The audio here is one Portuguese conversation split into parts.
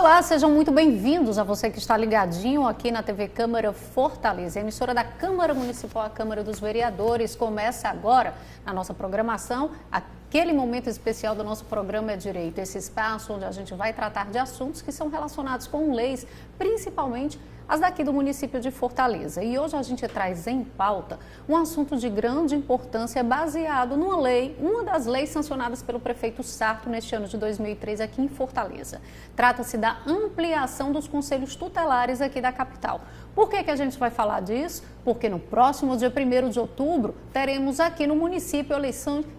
Olá, sejam muito bem-vindos a você que está ligadinho aqui na TV Câmara Fortaleza. A emissora da Câmara Municipal, a Câmara dos Vereadores, começa agora na nossa programação. Aquele momento especial do nosso programa é Direito, esse espaço onde a gente vai tratar de assuntos que são relacionados com leis, principalmente as daqui do município de Fortaleza. E hoje a gente traz em pauta um assunto de grande importância baseado numa lei, uma das leis sancionadas pelo prefeito Sarto neste ano de 2003 aqui em Fortaleza. Trata-se da ampliação dos conselhos tutelares aqui da capital. Por que a gente vai falar disso? Porque no próximo dia 1º de outubro teremos aqui no município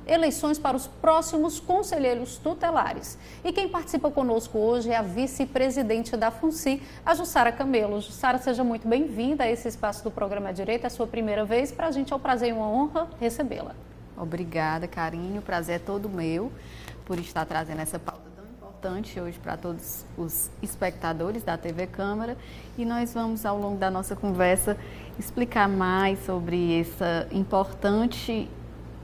eleições para os próximos conselheiros tutelares. E quem participa conosco hoje é a vice-presidente da FUNCI, a Jussara Camelo. Jussara, seja muito bem-vinda a esse espaço do programa Direito, é a sua primeira vez. Para a gente é um prazer e uma honra recebê-la. Obrigada, carinho. O prazer é todo meu por estar trazendo essa pauta importante hoje para todos os espectadores da TV Câmara, e nós vamos, ao longo da nossa conversa, explicar mais sobre esse importante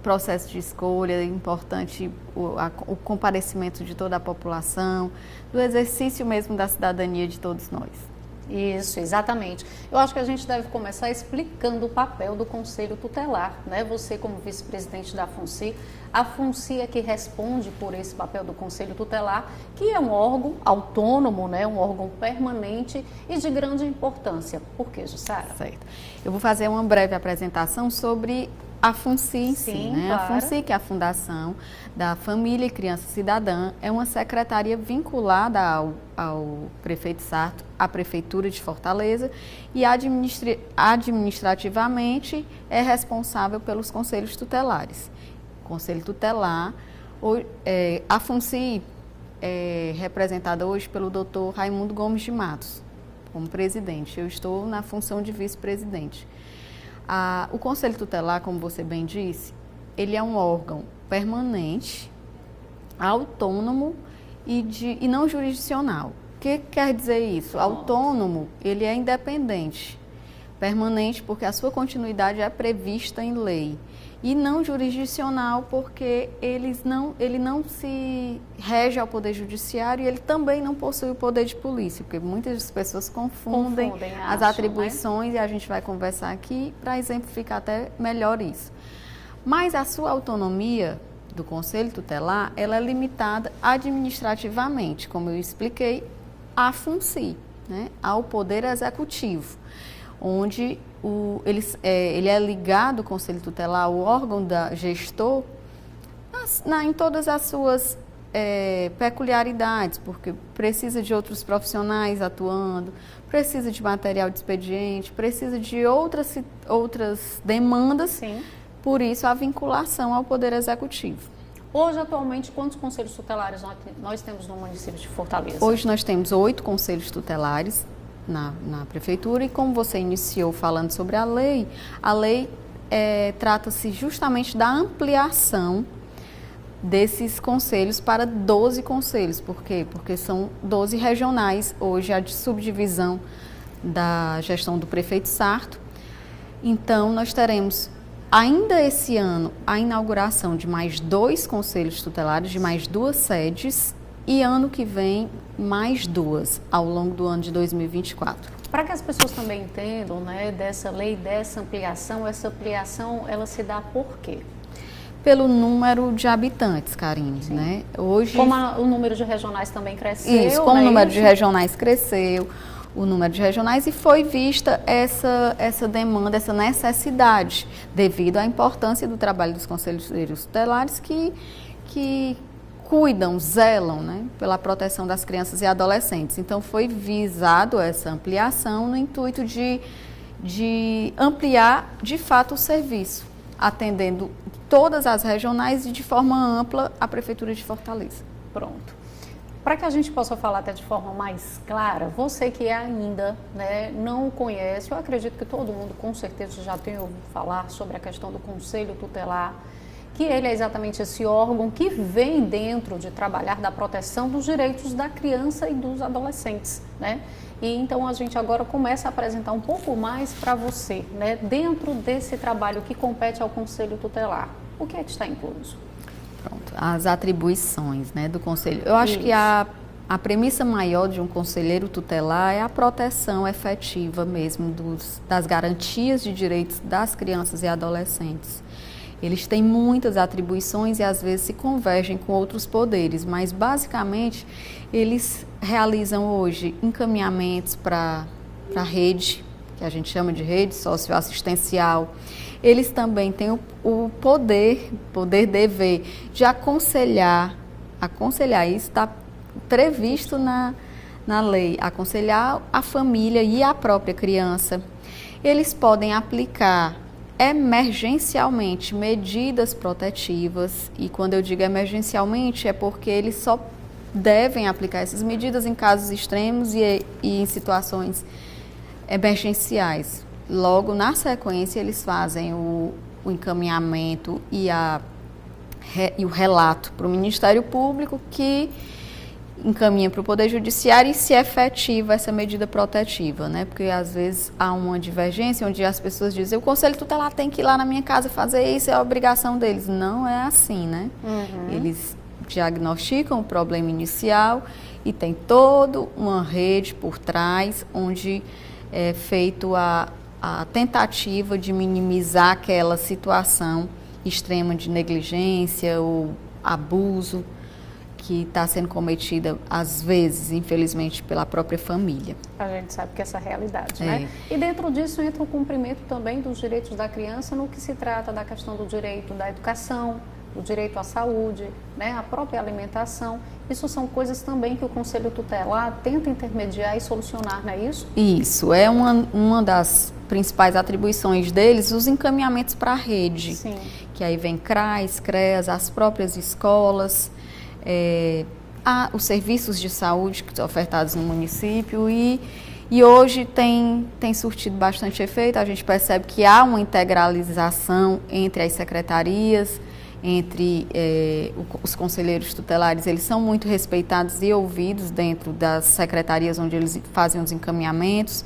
processo de escolha, importante o comparecimento de toda a população, do exercício mesmo da cidadania de todos nós. Isso, exatamente. Eu acho que a gente deve começar explicando o papel do Conselho Tutelar, né? Você como vice-presidente da FUNCI, a FUNCI é que responde por esse papel do Conselho Tutelar, que é um órgão autônomo, né? Um órgão permanente e de grande importância. Por quê, Jussara? Certo. Eu vou fazer uma breve apresentação sobre a FUNCI em si, né? Claro. A FUNCI, que é a Fundação da Família e Criança Cidadã, é uma secretaria vinculada ao prefeito Sarto, à Prefeitura de Fortaleza, e administrativamente é responsável pelos conselhos tutelares. Conselho Tutelar, a FUNCI é representada hoje pelo Dr. Raimundo Gomes de Matos, como presidente. Eu estou na função de vice-presidente. O Conselho Tutelar, como você bem disse, ele é um órgão permanente, autônomo e não jurisdicional. O que quer dizer isso? Autônomo, ele é independente, permanente porque a sua continuidade é prevista em lei, e não jurisdicional porque ele não se rege ao Poder Judiciário, e ele também não possui o poder de polícia, porque muitas pessoas confundem as atribuições, né? E a gente vai conversar aqui para exemplificar até melhor isso. Mas a sua autonomia do Conselho Tutelar, ela é limitada administrativamente, como eu expliquei, à FUNCI, né? Ao Poder Executivo, onde ele é ligado ao Conselho Tutelar, o órgão gestor, em todas as suas peculiaridades, porque precisa de outros profissionais atuando, precisa de material de expediente, precisa de outras demandas. Sim. Por isso a vinculação ao Poder Executivo. Hoje, atualmente, quantos conselhos tutelares nós temos no município de Fortaleza? Hoje nós temos 8 conselhos tutelares na prefeitura, e como você iniciou falando sobre a lei trata-se justamente da ampliação desses conselhos para 12 conselhos. Por quê? Porque são 12 regionais, hoje a subdivisão da gestão do prefeito Sarto. Então, nós teremos ainda esse ano a inauguração de mais 2 conselhos tutelares, de mais 2 sedes, e ano que vem mais 2, ao longo do ano de 2024. Para que as pessoas também entendam, né, dessa lei, dessa ampliação, essa ampliação ela se dá por quê? Pelo número de habitantes, Karine, né? Hoje, como o número de regionais também cresceu. Isso, como o número de regionais cresceu, o número de regionais, e foi vista essa demanda, essa necessidade, devido à importância do trabalho dos conselheiros tutelares que cuidam, zelam, né, pela proteção das crianças e adolescentes. Então, foi visado essa ampliação no intuito de ampliar, de fato, o serviço, atendendo todas as regionais e, de forma ampla, a Prefeitura de Fortaleza. Pronto. Para que a gente possa falar até de forma mais clara, você que ainda, né, não conhece, eu acredito que todo mundo com certeza já tem ouvido falar sobre a questão do Conselho Tutelar, que ele é exatamente esse órgão que vem dentro de trabalhar da proteção dos direitos da criança e dos adolescentes, né? E então a gente agora começa a apresentar um pouco mais para você, né, dentro desse trabalho que compete ao Conselho Tutelar. O que é que está incluso? Pronto, as atribuições, né, do Conselho. Eu acho que a A premissa maior de um conselheiro tutelar é a proteção efetiva mesmo das garantias de direitos das crianças e adolescentes. Eles têm muitas atribuições e às vezes se convergem com outros poderes, mas basicamente eles realizam hoje encaminhamentos para a rede, que a gente chama de rede socioassistencial. Eles também têm o poder-dever de aconselhar, isso está previsto na lei, aconselhar a família e a própria criança. Eles podem aplicar emergencialmente medidas protetivas, e quando eu digo emergencialmente é porque eles só devem aplicar essas medidas em casos extremos e em situações emergenciais. Logo, na sequência, eles fazem o encaminhamento e o relato para o Ministério Público, que encaminha para o Poder Judiciário e se efetiva essa medida protetiva, né? Porque às vezes há uma divergência onde as pessoas dizem: o Conselho Tutelar tem que ir lá na minha casa fazer isso, é a obrigação deles. Não é assim, né? Eles diagnosticam o problema inicial e tem toda uma rede por trás onde é feito a tentativa de minimizar aquela situação extrema de negligência ou abuso que está sendo cometida, às vezes, infelizmente, pela própria família. A gente sabe que essa é a realidade, né? E dentro disso entra o cumprimento também dos direitos da criança no que se trata da questão do direito da educação, do direito à saúde, né? A própria alimentação. Isso são coisas também que o Conselho Tutelar tenta intermediar e solucionar, não é isso? Isso, é uma das principais atribuições deles, os encaminhamentos para a rede. Sim. Que aí vem CRAS, CREAS, as próprias escolas, os serviços de saúde que são ofertados no município e hoje tem surtido bastante efeito. A gente percebe que há uma integralização entre as secretarias, entre os conselheiros tutelares. Eles são muito respeitados e ouvidos dentro das secretarias onde eles fazem os encaminhamentos,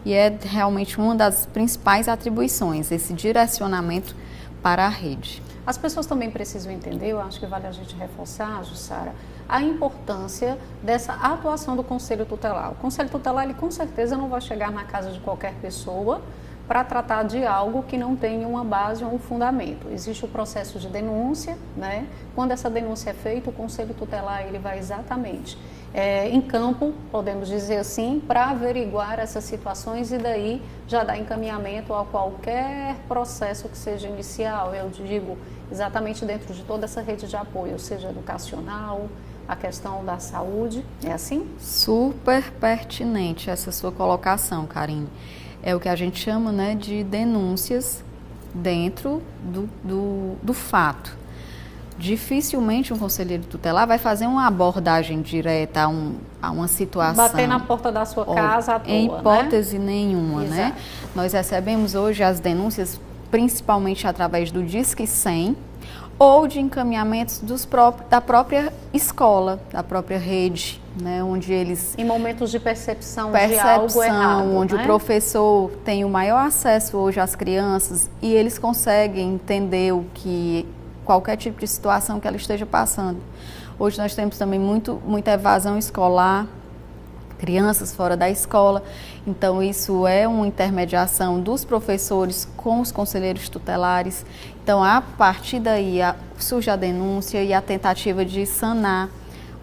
e é realmente uma das principais atribuições, esse direcionamento para a rede. As pessoas também precisam entender, eu acho que vale a gente reforçar, Jussara, a importância dessa atuação do Conselho Tutelar. O Conselho Tutelar, ele com certeza não vai chegar na casa de qualquer pessoa para tratar de algo que não tenha uma base ou um fundamento. Existe o processo de denúncia, né? Quando essa denúncia é feita, o Conselho Tutelar ele vai exatamente em campo, podemos dizer assim, para averiguar essas situações e daí já dar encaminhamento a qualquer processo que seja inicial. Eu digo exatamente dentro de toda essa rede de apoio, seja educacional, a questão da saúde, é assim? Super pertinente essa sua colocação, Karine. É o que a gente chama, né, de denúncias dentro do fato. Dificilmente um conselheiro tutelar vai fazer uma abordagem direta a uma situação. Bater na porta da sua casa à toa, em hipótese né? nenhuma, Exato. né? Nós recebemos hoje as denúncias principalmente através do Disque 100 ou de encaminhamentos da própria escola, da própria rede, né? Onde eles... Em momentos de percepção de algo errado, onde né? o professor tem o maior acesso hoje às crianças e eles conseguem entender qualquer tipo de situação que ela esteja passando. Hoje nós temos também muita evasão escolar, crianças fora da escola, então isso é uma intermediação dos professores com os conselheiros tutelares. Então, a partir daí surge a denúncia e a tentativa de sanar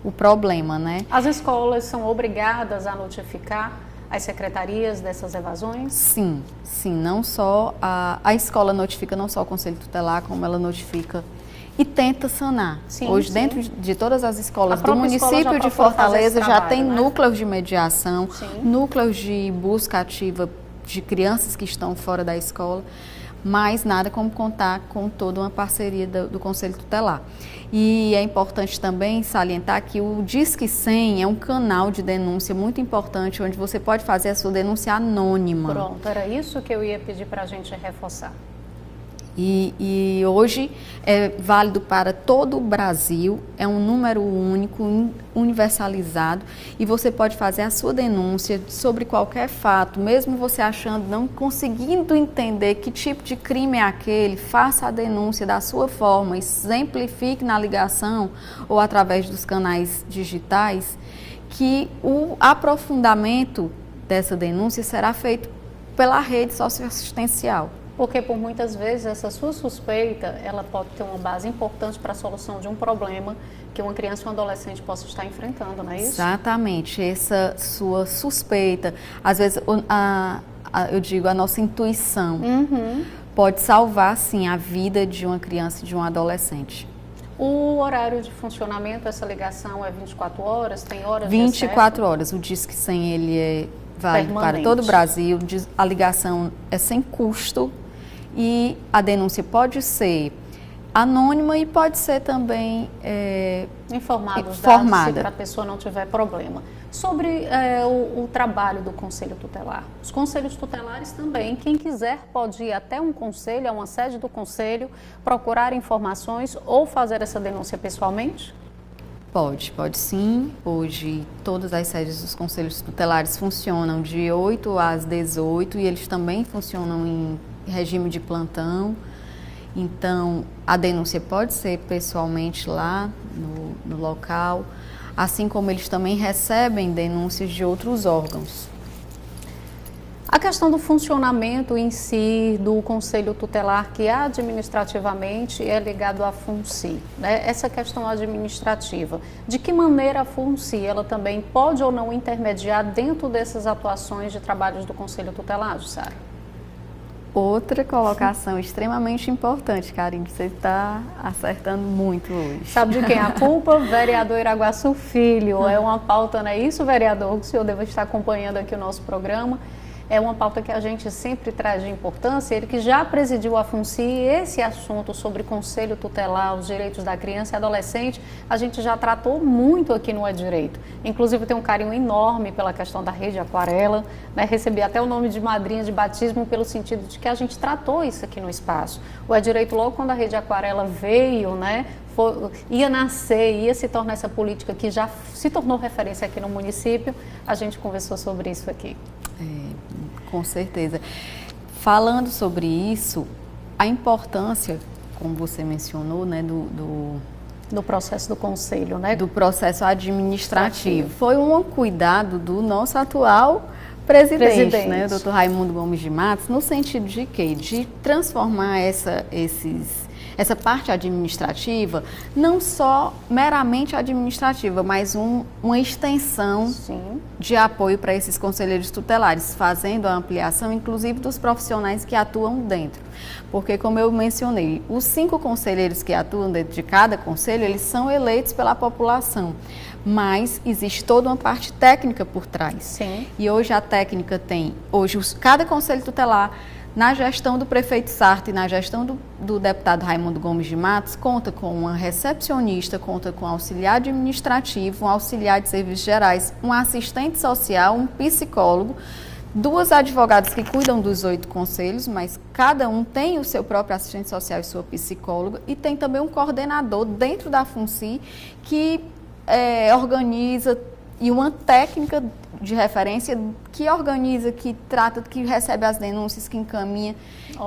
o problema, né? As escolas são obrigadas a notificar as secretarias dessas evasões? Sim, não só a escola notifica não só o Conselho Tutelar, como ela notifica e tenta sanar. Sim, hoje, dentro de todas as escolas do própria escola município de Fortaleza já trabalho, tem né? núcleos de mediação, Sim. núcleos de busca ativa de crianças que estão fora da escola, mas nada como contar com toda uma parceria do Conselho Tutelar. E é importante também salientar que o Disque 100 é um canal de denúncia muito importante, onde você pode fazer a sua denúncia anônima. Pronto, era isso que eu ia pedir para a gente reforçar. E hoje é válido para todo o Brasil, é um número único, universalizado, e você pode fazer a sua denúncia sobre qualquer fato, mesmo você achando, não conseguindo entender que tipo de crime é aquele, faça a denúncia da sua forma, exemplifique na ligação ou através dos canais digitais, que o aprofundamento dessa denúncia será feito pela rede socioassistencial. Porque por muitas vezes essa sua suspeita, ela pode ter uma base importante para a solução de um problema que uma criança ou um adolescente possa estar enfrentando, não é isso? Exatamente, essa sua suspeita, às vezes eu digo a nossa intuição, pode salvar sim a vida de uma criança e de um adolescente. O horário de funcionamento dessa ligação é 24 horas? Tem horas de 24 horas, o Disque 100 ele é válido para todo o Brasil, a ligação é sem custo e a denúncia pode ser anônima e pode ser também informada, se para a pessoa não tiver problema. Sobre o trabalho do Conselho Tutelar. Os conselhos tutelares também, quem quiser pode ir até um conselho, a uma sede do conselho, procurar informações ou fazer essa denúncia pessoalmente? Pode sim. Hoje todas as sedes dos conselhos tutelares funcionam de 8 às 18 e eles também funcionam em regime de plantão. Então, a denúncia pode ser pessoalmente lá no local, assim como eles também recebem denúncias de outros órgãos. A questão do funcionamento em si do Conselho Tutelar, que administrativamente é ligado à FUNCI, né? Essa questão administrativa, de que maneira a FUNCI ela também pode ou não intermediar dentro dessas atuações de trabalhos do Conselho Tutelar, Jussara? Outra colocação extremamente importante, Karine, você está acertando muito hoje. Sabe de quem é a culpa? Vereador Iraguaçu Filho. É uma pauta, não é isso, vereador? O senhor deve estar acompanhando aqui o nosso programa. É uma pauta que a gente sempre traz de importância. Ele que já presidiu a FUNCI, esse assunto sobre conselho tutelar, os direitos da criança e adolescente, a gente já tratou muito aqui no É Direito. Inclusive, tem um carinho enorme pela questão da Rede Aquarela, né? Recebi até o nome de madrinha de batismo pelo sentido de que a gente tratou isso aqui no espaço. O É Direito, logo quando a Rede Aquarela veio, né? Ia nascer, ia se tornar essa política que já se tornou referência aqui no município, a gente conversou sobre isso aqui. Com certeza. Falando sobre isso, a importância, como você mencionou, né, do processo do conselho, né? Do processo administrativo. Foi um cuidado do nosso atual presidente. Né, o Dr. Raimundo Gomes de Matos, no sentido de quê? De transformar essa parte administrativa, não só meramente administrativa, mas uma extensão de apoio para esses conselheiros tutelares, fazendo a ampliação, inclusive, dos profissionais que atuam dentro. Porque, como eu mencionei, os 5 conselheiros que atuam dentro de cada conselho, eles são eleitos pela população, mas existe toda uma parte técnica por trás. Sim. E hoje a técnica tem, cada conselho tutelar, na gestão do prefeito Sarto e na gestão do deputado Raimundo Gomes de Matos, conta com uma recepcionista, conta com um auxiliar administrativo, um auxiliar de serviços gerais, um assistente social, um psicólogo, 2 advogadas que cuidam dos 8 conselhos, mas cada um tem o seu próprio assistente social e sua psicóloga, e tem também um coordenador dentro da FUNCI que organiza, e uma técnica de referência que organiza, que trata, que recebe as denúncias, que encaminha,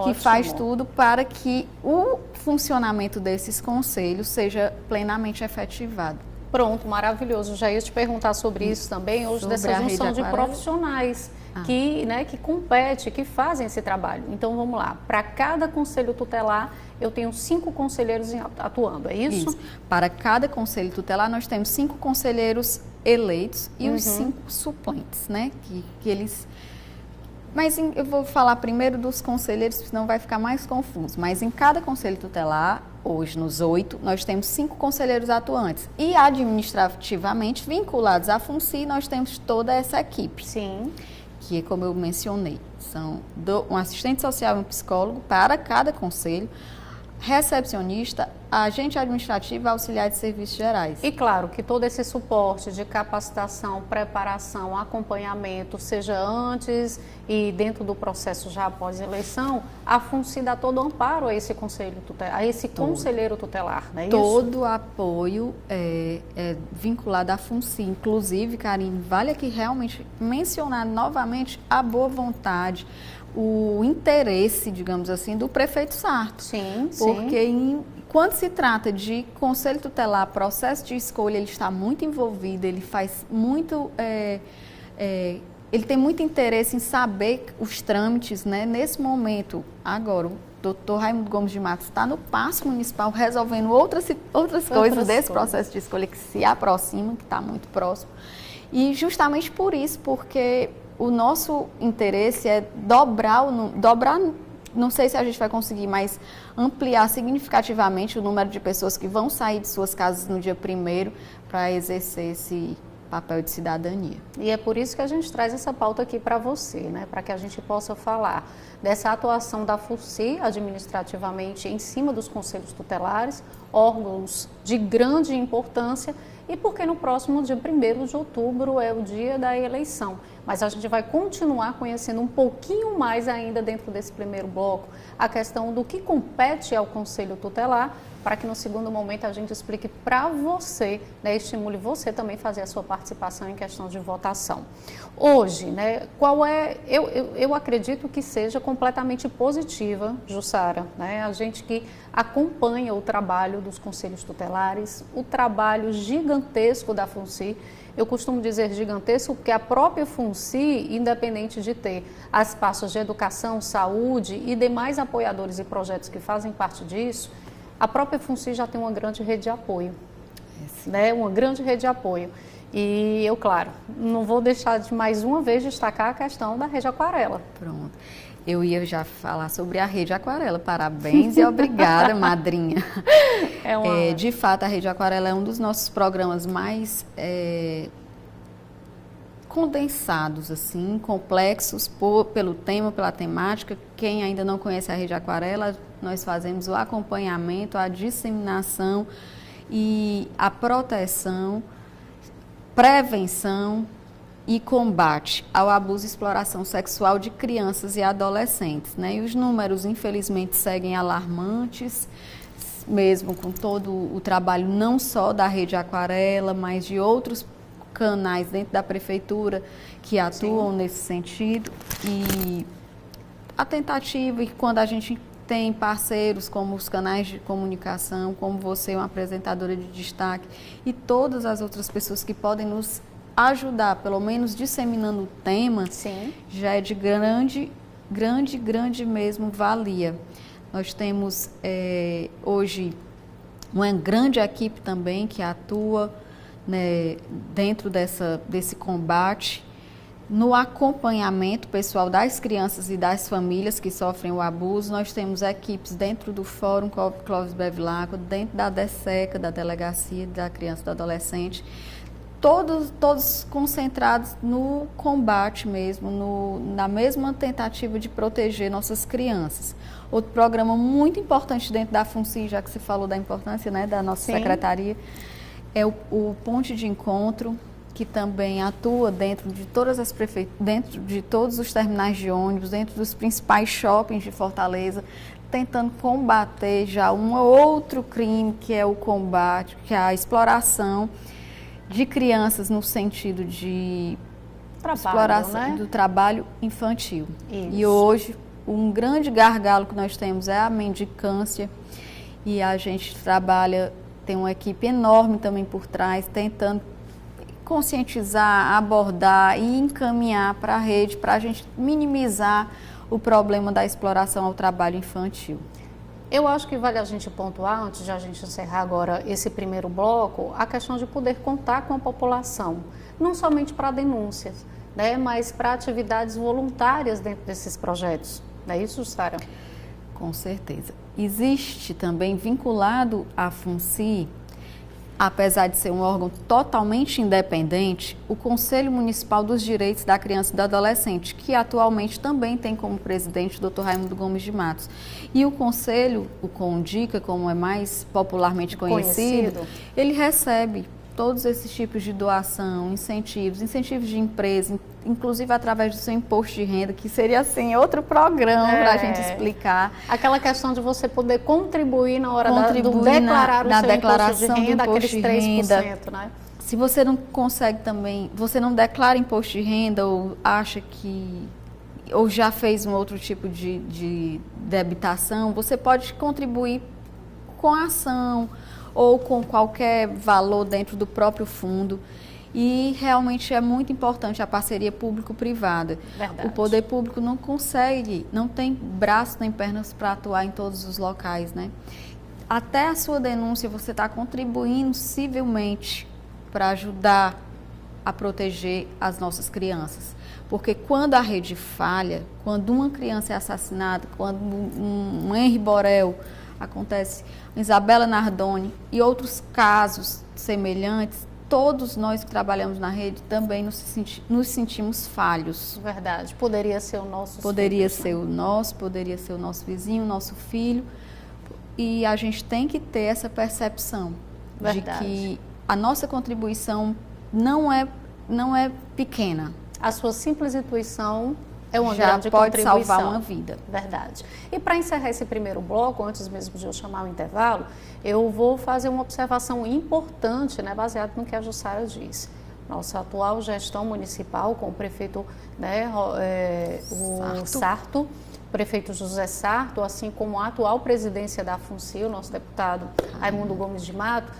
que faz tudo para que o funcionamento desses conselhos seja plenamente efetivado. Pronto, maravilhoso. Já ia te perguntar sobre isso também, hoje dessa junção de profissionais que competem, que fazem esse trabalho. Então, vamos lá. Para cada conselho tutelar, eu tenho 5 conselheiros atuando, é isso? Isso. Para cada conselho tutelar, nós temos 5 conselheiros eleitos e os 5 suplentes, né? Que eles... Mas eu vou falar primeiro dos conselheiros, senão vai ficar mais confuso. Mas em cada conselho tutelar, hoje nos 8, nós temos 5 conselheiros atuantes. E administrativamente vinculados à FUNCI, nós temos toda essa equipe. Sim. Que, como eu mencionei, são um assistente social e um psicólogo para cada conselho, recepcionista, agente administrativo e auxiliar de serviços gerais. E claro que todo esse suporte de capacitação, preparação, acompanhamento, seja antes e dentro do processo já após a eleição, a FUNCI dá todo o amparo a esse conselho tutelar, a esse conselheiro tutelar, não é isso? Todo o apoio é vinculado à FUNCI. Inclusive, Karine, vale aqui realmente mencionar novamente a boa vontade, o interesse, digamos assim, do prefeito Sarto. Sim, porque quando se trata de conselho tutelar, processo de escolha, ele está muito envolvido, ele faz muito... ele tem muito interesse em saber os trâmites, né? Nesse momento, agora, o doutor Raimundo Gomes de Matos está no Paço Municipal resolvendo outras coisas desse processo de escolha que se aproxima, que está muito próximo. E justamente por isso, porque o nosso interesse é dobrar, não sei se a gente vai conseguir, mas ampliar significativamente o número de pessoas que vão sair de suas casas no dia 1º para exercer esse papel de cidadania. E é por isso que a gente traz essa pauta aqui para você, né? Para que a gente possa falar dessa atuação da FUNCI administrativamente em cima dos conselhos tutelares, órgãos de grande importância, e porque no próximo dia 1º de outubro é o dia da eleição. Mas a gente vai continuar conhecendo um pouquinho mais ainda dentro desse primeiro bloco a questão do que compete ao Conselho Tutelar, para que no segundo momento a gente explique para você, né, estimule você também fazer a sua participação em questão de votação. Hoje, né, eu acredito que seja completamente positiva, Jussara, né, a gente que acompanha o trabalho dos conselhos tutelares, o trabalho gigantesco da FUNCI. Eu costumo dizer gigantesco porque a própria FUNCI, independente de ter as pastas de educação, saúde e demais apoiadores e projetos que fazem parte disso, a própria FUNCI já tem uma grande rede de apoio, né? Uma grande rede de apoio. E eu, claro, não vou deixar de mais uma vez destacar a questão da Rede Aquarela. Pronto. Eu ia já falar sobre a Rede Aquarela. Parabéns e obrigada, madrinha. De fato, a Rede Aquarela é um dos nossos programas mais condensados, assim, complexos pelo tema, pela temática. Quem ainda não conhece a Rede Aquarela, nós fazemos o acompanhamento, a disseminação e a proteção, prevenção e combate ao abuso e exploração sexual de crianças e adolescentes, né? E os números, infelizmente, seguem alarmantes, mesmo com todo o trabalho não só da Rede Aquarela, mas de outros canais dentro da prefeitura que atuam nesse sentido. E a tentativa, e quando a gente tem parceiros como os canais de comunicação, como você, uma apresentadora de destaque, e todas as outras pessoas que podem nos ajudar, pelo menos disseminando o tema, já é de grande mesmo valia. Nós temos hoje uma grande equipe também que atua, né, dentro desse combate, no acompanhamento pessoal das crianças e das famílias que sofrem o abuso. Nós temos equipes dentro do Fórum Clóvis Bevilacqua, dentro da DECECA, da Delegacia da Criança e do Adolescente, todos concentrados no combate mesmo, na mesma tentativa de proteger nossas crianças. Outro programa muito importante dentro da FUNCI, já que você falou da importância, né, da nossa secretaria, é o Ponte de Encontro, que também atua dentro de todas as dentro de todos os terminais de ônibus, dentro dos principais shoppings de Fortaleza, tentando combater já um outro crime, que é o combate, que é a exploração de crianças no sentido de exploração, do trabalho infantil. Isso. E hoje, um grande gargalo que nós temos é a mendicância, e a gente trabalha, tem uma equipe enorme também por trás, tentando conscientizar, abordar e encaminhar para a rede, para a gente minimizar o problema da exploração ao trabalho infantil. Eu acho que vale a gente pontuar, antes de a gente encerrar agora esse primeiro bloco, a questão de poder contar com a população, não somente para denúncias, né, mas para atividades voluntárias dentro desses projetos. Não é isso, Sara? Com certeza. Existe também, vinculado à FUNCI, apesar de ser um órgão totalmente independente, o Conselho Municipal dos Direitos da Criança e do Adolescente, que atualmente também tem como presidente o Dr. Raimundo Gomes de Matos. E o Conselho, o CONDICA, como é mais popularmente conhecido, ele recebe todos esses tipos de doação, incentivos de empresa, inclusive através do seu imposto de renda, que seria assim outro programa para a gente explicar. Aquela questão de você poder contribuir na hora do declarar o seu imposto de renda, aqueles 3%, né? Se você não consegue também, você não declara imposto de renda ou acha que, ou já fez um outro tipo de debitação, você pode contribuir com a ação ou com qualquer valor dentro do próprio fundo. E realmente é muito importante a parceria público-privada. O poder público não consegue, não tem braços nem pernas para atuar em todos os locais, né? Até a sua denúncia você está contribuindo civilmente para ajudar a proteger as nossas crianças. Porque quando a rede falha, quando uma criança é assassinada, quando um Henri Borel acontece, Isabela Nardoni e outros casos semelhantes, todos nós que trabalhamos na rede também nos sentimos falhos. Verdade. Poderia ser o nosso Poderia ser o nosso, poderia ser o nosso vizinho, o nosso filho. E a gente tem que ter essa percepção de que a nossa contribuição não é pequena. A sua simples intuição é uma grande pode contribuição. salvar uma vida. Verdade. E para encerrar esse primeiro bloco, antes mesmo de eu chamar o intervalo, eu vou fazer uma observação importante, né, baseado no que a Jussara disse. Nossa atual gestão municipal com o prefeito, né, o Sarto, prefeito José Sarto, assim como a atual presidência da FUNCI, o nosso deputado Raimundo Gomes de Mato,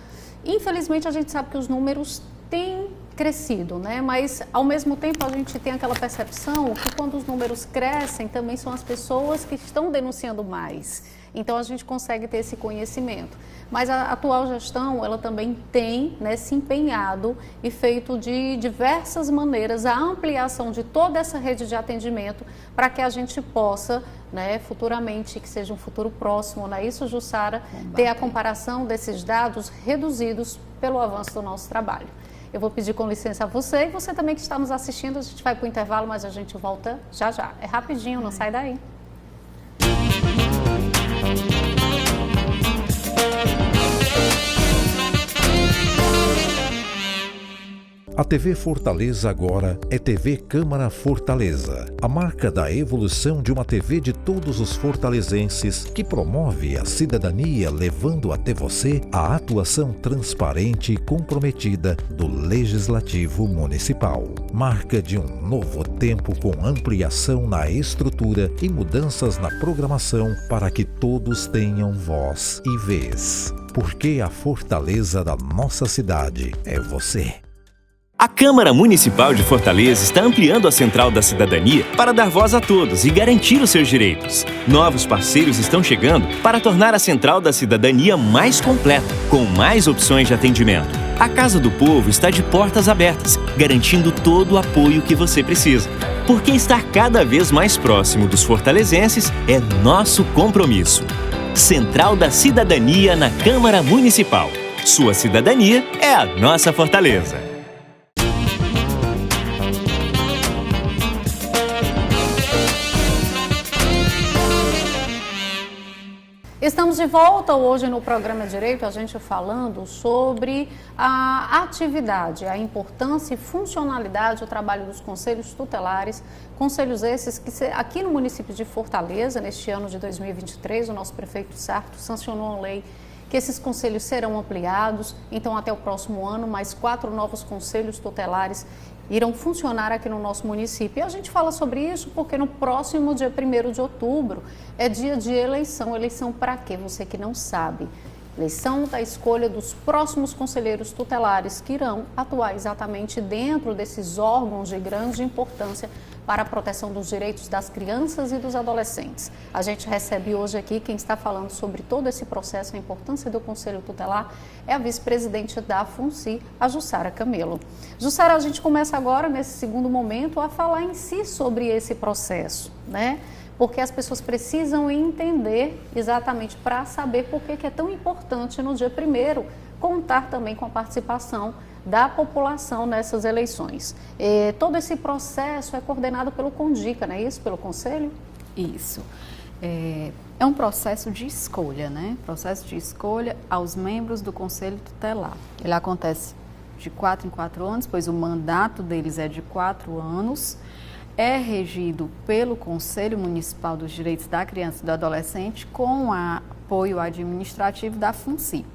infelizmente a gente sabe que os números têm crescido, né? Mas ao mesmo tempo a gente tem aquela percepção que quando os números crescem também são as pessoas que estão denunciando mais. Então a gente consegue ter esse conhecimento. Mas a atual gestão, ela também tem, né, se empenhado e feito de diversas maneiras a ampliação de toda essa rede de atendimento para que a gente possa, né, futuramente, que seja um futuro próximo, não é isso, Jussara, ter a comparação desses dados reduzidos pelo avanço do nosso trabalho. Eu vou pedir com licença a você e você também que está nos assistindo, a gente vai para o intervalo, mas a gente volta já já. É rapidinho, não sai daí. A TV Fortaleza agora é TV Câmara Fortaleza, a marca da evolução de uma TV de todos os fortalezenses que promove a cidadania, levando até você a atuação transparente e comprometida do Legislativo Municipal. Marca de um novo tempo com ampliação na estrutura e mudanças na programação para que todos tenham voz e vez. Porque a fortaleza da nossa cidade é você. A Câmara Municipal de Fortaleza está ampliando a Central da Cidadania para dar voz a todos e garantir os seus direitos. Novos parceiros estão chegando para tornar a Central da Cidadania mais completa, com mais opções de atendimento. A Casa do Povo está de portas abertas, garantindo todo o apoio que você precisa. Porque estar cada vez mais próximo dos fortalezenses é nosso compromisso. Central da Cidadania na Câmara Municipal. Sua cidadania é a nossa fortaleza. Estamos de volta hoje no programa Direito, a gente falando sobre a atividade, a importância e funcionalidade do trabalho dos conselhos tutelares, conselhos esses que aqui no município de Fortaleza, neste ano de 2023, o nosso prefeito Sarto sancionou uma lei que esses conselhos serão ampliados, então até o próximo ano mais 4 novos conselhos tutelares irão funcionar aqui no nosso município. E a gente fala sobre isso porque no próximo dia 1º de outubro é dia de eleição. Eleição para quê? Você que não sabe. Eleição da escolha dos próximos conselheiros tutelares que irão atuar exatamente dentro desses órgãos de grande importância para a proteção dos direitos das crianças e dos adolescentes. A gente recebe hoje aqui quem está falando sobre todo esse processo, a importância do Conselho Tutelar, é a vice-presidente da FUNCI, a Jussara Camelo. Jussara, a gente começa agora, nesse segundo momento, a falar em si sobre esse processo, né? Porque as pessoas precisam entender exatamente para saber por que é tão importante no dia 1º contar também com a participação da população nessas eleições. Todo esse processo é coordenado pelo CONDICA, não é isso? Pelo Conselho? Isso. É um processo de escolha, né? Processo de escolha aos membros do Conselho Tutelar. Ele acontece de 4 em 4 anos, pois o mandato deles é de 4 anos. É regido pelo Conselho Municipal dos Direitos da Criança e do Adolescente com apoio administrativo da FUNCI.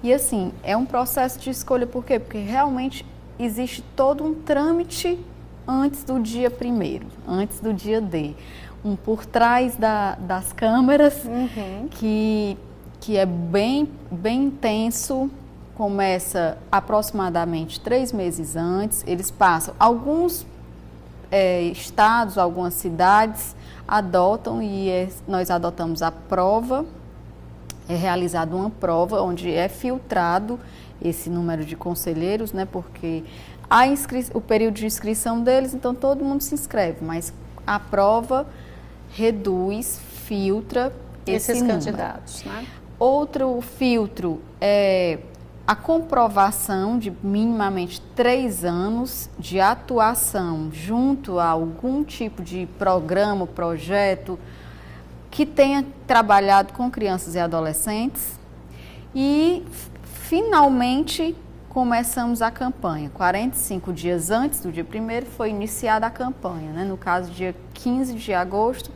E assim, é um processo de escolha, por quê? Porque realmente existe todo um trâmite antes do dia 1º, antes do dia D. Por trás das câmeras que que é bem intenso, começa aproximadamente 3 meses antes. Eles passam, alguns estados, algumas cidades adotam e nós adotamos a prova. É realizada uma prova onde é filtrado esse número de conselheiros, né? Porque o período de inscrição deles, então todo mundo se inscreve, mas a prova reduz, filtra esses número. Candidatos, né? Outro filtro é a comprovação de minimamente 3 anos de atuação junto a algum tipo de programa, projeto que tenha trabalhado com crianças e adolescentes. E, finalmente, começamos a campanha. 45 dias antes do dia 1º foi iniciada a campanha, né? No caso, dia 15 de agosto,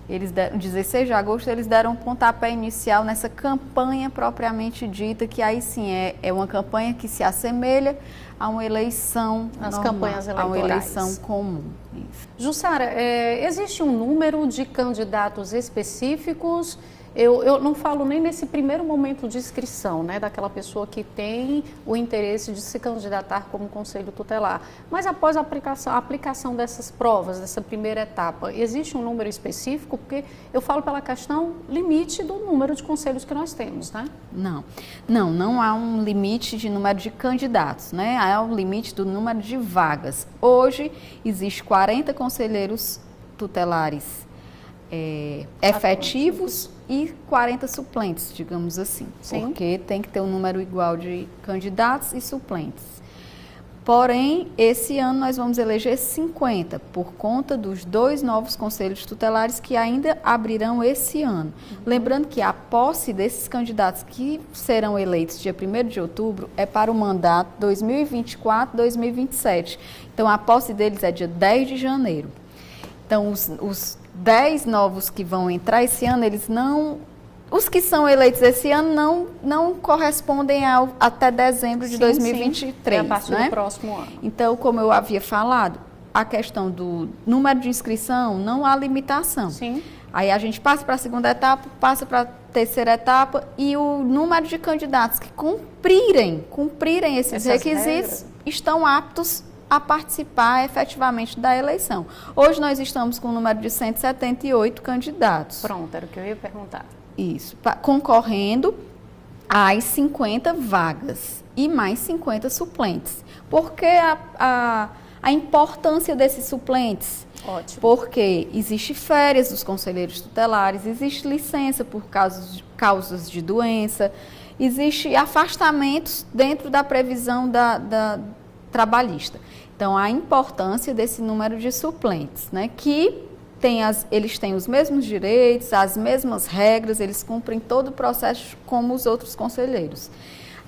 16 de agosto, eles deram um pontapé inicial nessa campanha propriamente dita, que aí sim é uma campanha que se assemelha a uma eleição As normal, campanhas eleitorais. a uma eleição comum. Isso. Jussara, existe um número de candidatos específicos? Eu não falo nem nesse primeiro momento de inscrição, né, daquela pessoa que tem o interesse de se candidatar como conselho tutelar. Mas após a aplicação dessas provas, dessa primeira etapa, existe um número específico? Porque eu falo pela questão limite do número de conselhos que nós temos, né? Não há um limite de número de candidatos, né? Há um limite do número de vagas. Hoje, existe 40 conselheiros tutelares efetivos e 40 suplentes, digamos assim. Sim. Porque tem que ter um número igual de candidatos e suplentes. Porém, esse ano nós vamos eleger 50, por conta dos 2 novos conselhos tutelares que ainda abrirão esse ano. Lembrando que a posse desses candidatos que serão eleitos dia 1º de outubro é para o mandato 2024-2027. Então, a posse deles é dia 10 de janeiro. Então, os 10 novos que vão entrar esse ano, os que são eleitos esse ano não correspondem até dezembro de 2023. Sim. É a partir do próximo ano. Então, como eu havia falado, a questão do número de inscrição, não há limitação. Sim. Aí a gente passa para a segunda etapa, passa para a terceira etapa e o número de candidatos que cumprirem esses requisitos regras estão aptos a participar efetivamente da eleição. Hoje nós estamos com um número de 178 candidatos. Pronto, era o que eu ia perguntar. Isso, concorrendo às 50 vagas e mais 50 suplentes. Por que a importância desses suplentes? Ótimo. Porque existe férias dos conselheiros tutelares, existe licença por causas de doença, existe afastamentos dentro da previsão da trabalhista. Então, a importância desse número de suplentes, né, que eles têm os mesmos direitos, as mesmas regras, eles cumprem todo o processo como os outros conselheiros.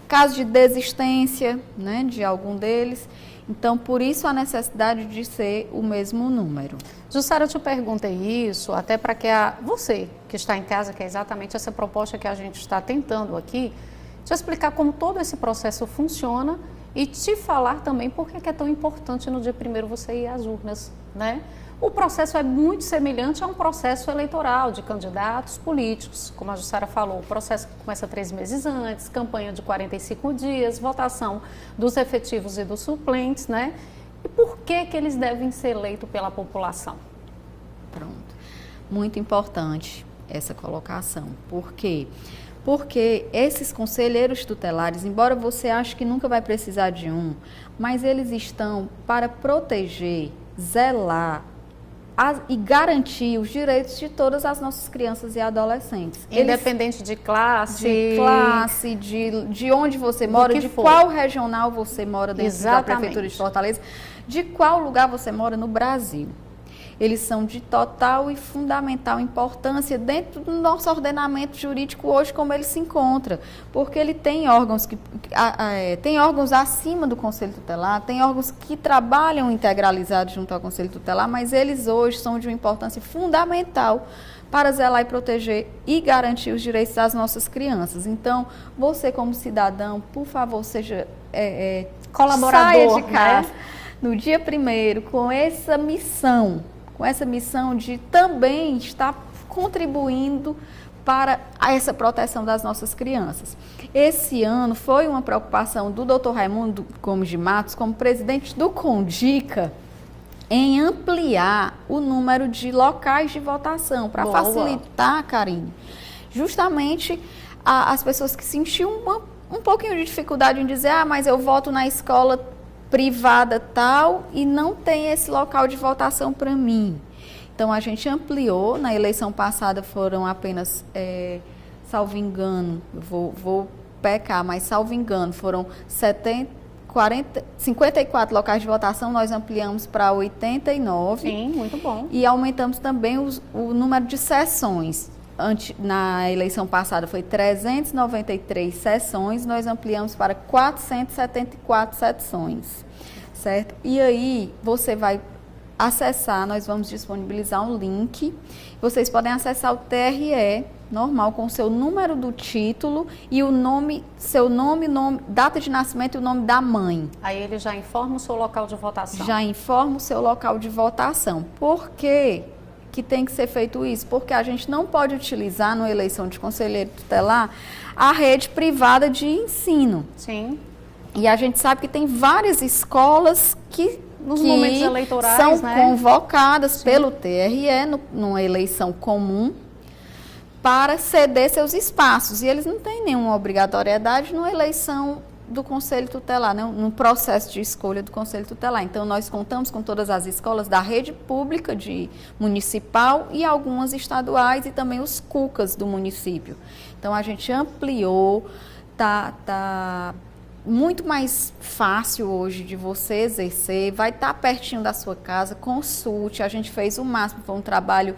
Caso de desistência, né, de algum deles, então, por isso a necessidade de ser o mesmo número. Jussara, eu te perguntei isso até para que você que está em casa, que é exatamente essa proposta que a gente está tentando aqui, te explicar como todo esse processo funciona e te falar também por que é tão importante no dia 1º você ir às urnas, né? O processo é muito semelhante a um processo eleitoral de candidatos políticos, como a Jussara falou. O processo começa 3 meses antes, campanha de 45 dias, votação dos efetivos e dos suplentes, né? E por que eles devem ser eleitos pela população? Pronto. Muito importante essa colocação. Por quê? Porque esses conselheiros tutelares, embora você ache que nunca vai precisar de um, mas eles estão para proteger, zelar e garantir os direitos de todas as nossas crianças e adolescentes. Independente de classe, de onde você mora, de qual regional você mora dentro da Prefeitura de Fortaleza, de qual lugar você mora no Brasil. Eles são de total e fundamental importância dentro do nosso ordenamento jurídico hoje, como ele se encontra, porque ele tem órgãos tem órgãos acima do Conselho Tutelar, tem órgãos que trabalham integralizados junto ao Conselho Tutelar, mas eles hoje são de uma importância fundamental para zelar e proteger e garantir os direitos das nossas crianças. Então, você como cidadão, por favor, seja colaborador, saia de casa, né? No dia 1º, com essa missão de também estar contribuindo para essa proteção das nossas crianças. Esse ano foi uma preocupação do Dr. Raimundo Gomes de Matos, como presidente do CONDICA, em ampliar o número de locais de votação, para facilitar, Karine, justamente as pessoas que sentiam um pouquinho de dificuldade em dizer, mas eu voto na escola privada tal e não tem esse local de votação para mim. Então, a gente ampliou. Na eleição passada foram apenas, salvo engano, vou pecar, mas salvo engano, foram 54 locais de votação, nós ampliamos para 89. Sim, muito bom. E aumentamos também o número de sessões. Na eleição passada foi 393 sessões, nós ampliamos para 474 sessões, certo? E aí, você vai acessar, nós vamos disponibilizar um link, vocês podem acessar o TRE normal com o seu número do título e o nome, seu nome, data de nascimento e o nome da mãe. Aí ele já informa o seu local de votação. Já informa o seu local de votação. Por quê que tem que ser feito isso? Porque a gente não pode utilizar na eleição de conselheiro tutelar a rede privada de ensino. Sim. E a gente sabe que tem várias escolas que nos momentos eleitorais, são né, convocadas pelo TRE numa eleição comum para ceder seus espaços. E eles não têm nenhuma obrigatoriedade numa eleição do Conselho Tutelar, né, no processo de escolha do Conselho Tutelar. Então, nós contamos com todas as escolas da rede pública municipal e algumas estaduais e também os CUCAs do município. Então, a gente ampliou, tá muito mais fácil hoje de você exercer, vai estar pertinho da sua casa, consulte, a gente fez o máximo, foi um trabalho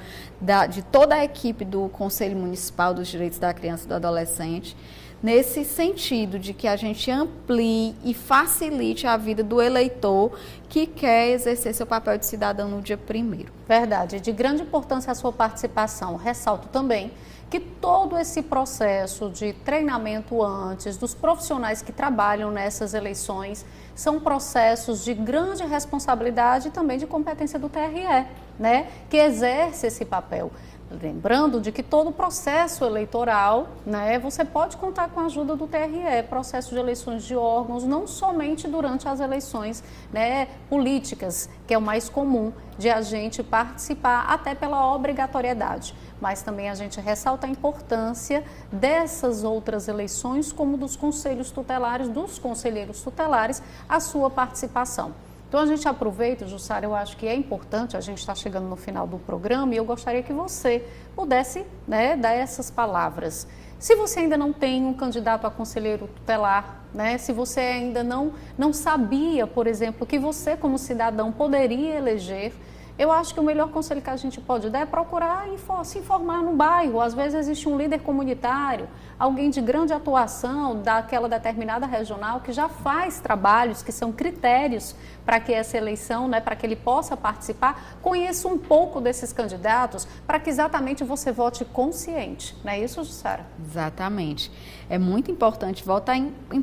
de toda a equipe do Conselho Municipal dos Direitos da Criança e do Adolescente, nesse sentido de que a gente amplie e facilite a vida do eleitor que quer exercer seu papel de cidadão no dia 1º. Verdade, de grande importância a sua participação. Ressalto também que todo esse processo de treinamento antes, dos profissionais que trabalham nessas eleições, são processos de grande responsabilidade e também de competência do TRE, né, que exerce esse papel. Lembrando de que todo processo eleitoral, né, você pode contar com a ajuda do TRE, processo de eleições de órgãos, não somente durante as eleições, né, políticas, que é o mais comum de a gente participar, até pela obrigatoriedade. Mas também a gente ressalta a importância dessas outras eleições, como dos conselhos tutelares, dos conselheiros tutelares, a sua participação. Então, a gente aproveita, Jussara, eu acho que é importante, a gente está chegando no final do programa e eu gostaria que você pudesse, né, dar essas palavras. Se você ainda não tem um candidato a conselheiro tutelar, né, se você ainda não sabia, por exemplo, que você como cidadão poderia eleger, eu acho que o melhor conselho que a gente pode dar é procurar se informar no bairro. Às vezes existe um líder comunitário, alguém de grande atuação daquela determinada regional que já faz trabalhos que são critérios para que essa eleição, né, para que ele possa participar. Conheça um pouco desses candidatos para que exatamente você vote consciente. Não é isso, Jussara? Exatamente. É muito importante votar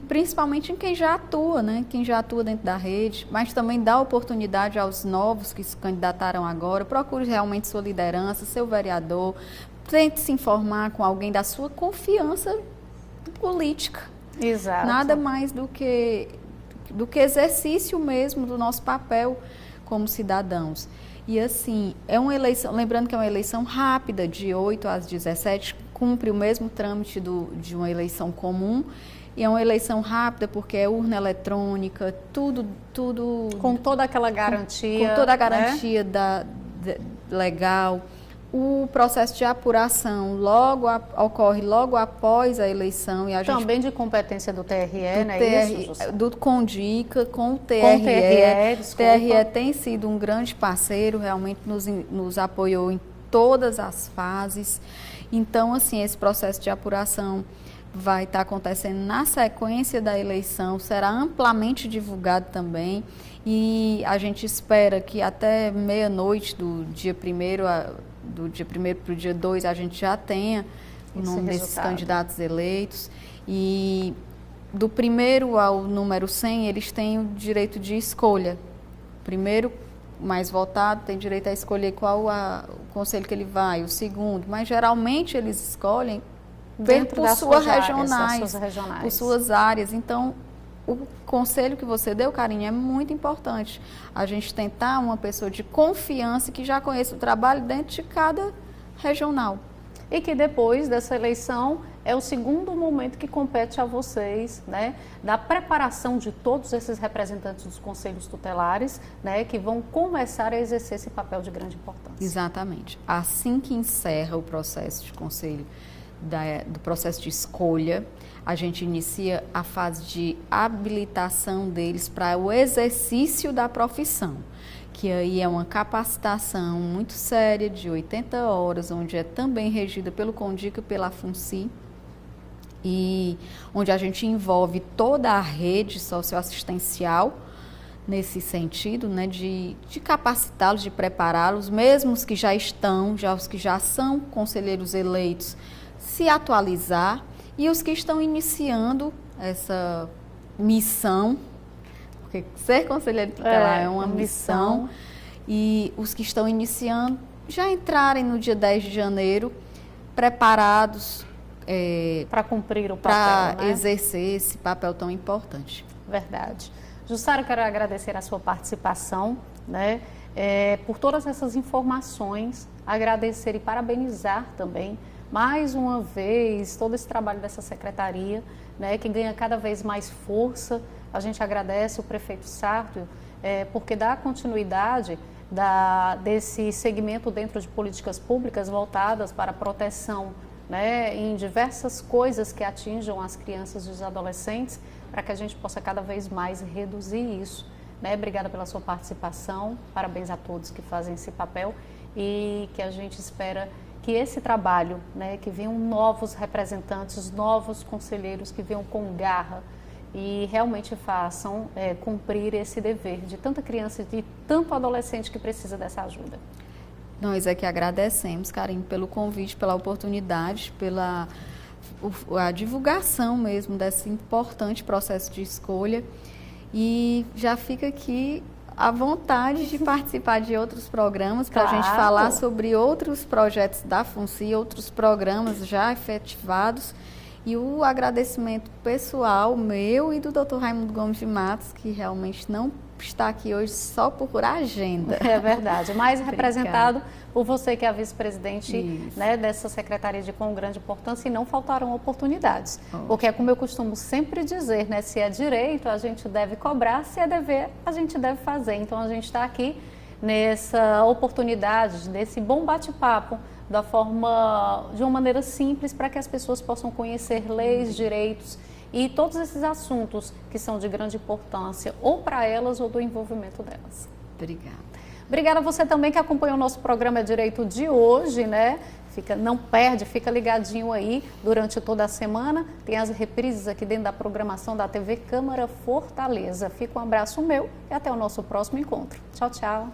principalmente em quem já atua, né? Quem já atua dentro da rede, mas também dá oportunidade aos novos que se candidataram agora. Procure realmente sua liderança, seu vereador. Tente se informar com alguém da sua confiança política. Exato. Nada mais do que exercício mesmo do nosso papel como cidadãos. E assim, é uma eleição, lembrando que é uma eleição rápida, de 8 às 17, cumpre o mesmo trâmite de uma eleição comum, e é uma eleição rápida porque é urna eletrônica, tudo com toda aquela garantia. Com toda a garantia, né, legal. O processo de apuração ocorre logo após a eleição. E a também de competência do TRE, né? Isso, do CONDICA, com o TRE. O TRE tem sido um grande parceiro, realmente nos apoiou em todas as fases. Então, assim, esse processo de apuração vai estar acontecendo na sequência da eleição, será amplamente divulgado também. E a gente espera que até meia-noite do dia 1º do dia 1º para o dia 2, a gente já tenha o nome desses candidatos eleitos. E do 1º ao número 100, eles têm o direito de escolha. Primeiro mais votado tem direito a escolher qual o conselho que ele vai, o segundo, mas geralmente eles escolhem por suas regionais, por suas áreas. Então, o conselho que você deu, Karine, é muito importante. A gente tentar uma pessoa de confiança que já conheça o trabalho dentro de cada regional. E que depois dessa eleição é o segundo momento que compete a vocês, né, da preparação de todos esses representantes dos conselhos tutelares, né, que vão começar a exercer esse papel de grande importância. Exatamente. Assim que encerra o processo de conselho, do processo de escolha, a gente inicia a fase de habilitação deles para o exercício da profissão, que aí é uma capacitação muito séria de 80 horas, onde é também regida pelo CONDIC e pela FUNCI, e onde a gente envolve toda a rede socioassistencial nesse sentido, né, de capacitá-los, de prepará-los, mesmo os que já estão, os que já são conselheiros eleitos, se atualizar, e os que estão iniciando essa missão, porque ser conselheiro tutelar é uma missão, e os que estão iniciando já entrarem no dia 10 de janeiro preparados para cumprir o papel, para exercer esse papel tão importante. Verdade. Jussara, eu quero agradecer a sua participação, né, por todas essas informações, agradecer e parabenizar também mais uma vez todo esse trabalho dessa secretaria, né, que ganha cada vez mais força. A gente agradece o prefeito Sárdio, porque dá continuidade desse segmento dentro de políticas públicas voltadas para a proteção, né, em diversas coisas que atinjam as crianças e os adolescentes, para que a gente possa cada vez mais reduzir isso. Né? Obrigada pela sua participação, parabéns a todos que fazem esse papel e que a gente espera que esse trabalho, né, que venham novos representantes, novos conselheiros que venham com garra e realmente façam cumprir esse dever de tanta criança e de tanto adolescente que precisa dessa ajuda. Nós é que agradecemos, Karine, pelo convite, pela oportunidade, pela a divulgação mesmo desse importante processo de escolha, e já fica aqui a vontade de participar de outros programas para a gente falar sobre outros projetos da FUNCI, outros programas já efetivados, e o agradecimento pessoal meu e do Dr. Raimundo Gomes de Matos, que realmente não está aqui hoje só por agenda. É verdade, mais representado por você que é a vice-presidente, né, dessa secretaria de com grande importância, e não faltaram oportunidades. Porque é como eu costumo sempre dizer, né, se é direito a gente deve cobrar, se é dever a gente deve fazer. Então a gente está aqui nessa oportunidade, nesse bom bate-papo, de uma maneira simples, para que as pessoas possam conhecer leis, direitos e todos esses assuntos que são de grande importância, ou para elas ou do envolvimento delas. Obrigada. Obrigada a você também que acompanhou o nosso programa Direito de hoje, né? Não perde, fica ligadinho aí durante toda a semana. Tem as reprises aqui dentro da programação da TV Câmara Fortaleza. Fica um abraço meu e até o nosso próximo encontro. Tchau, tchau.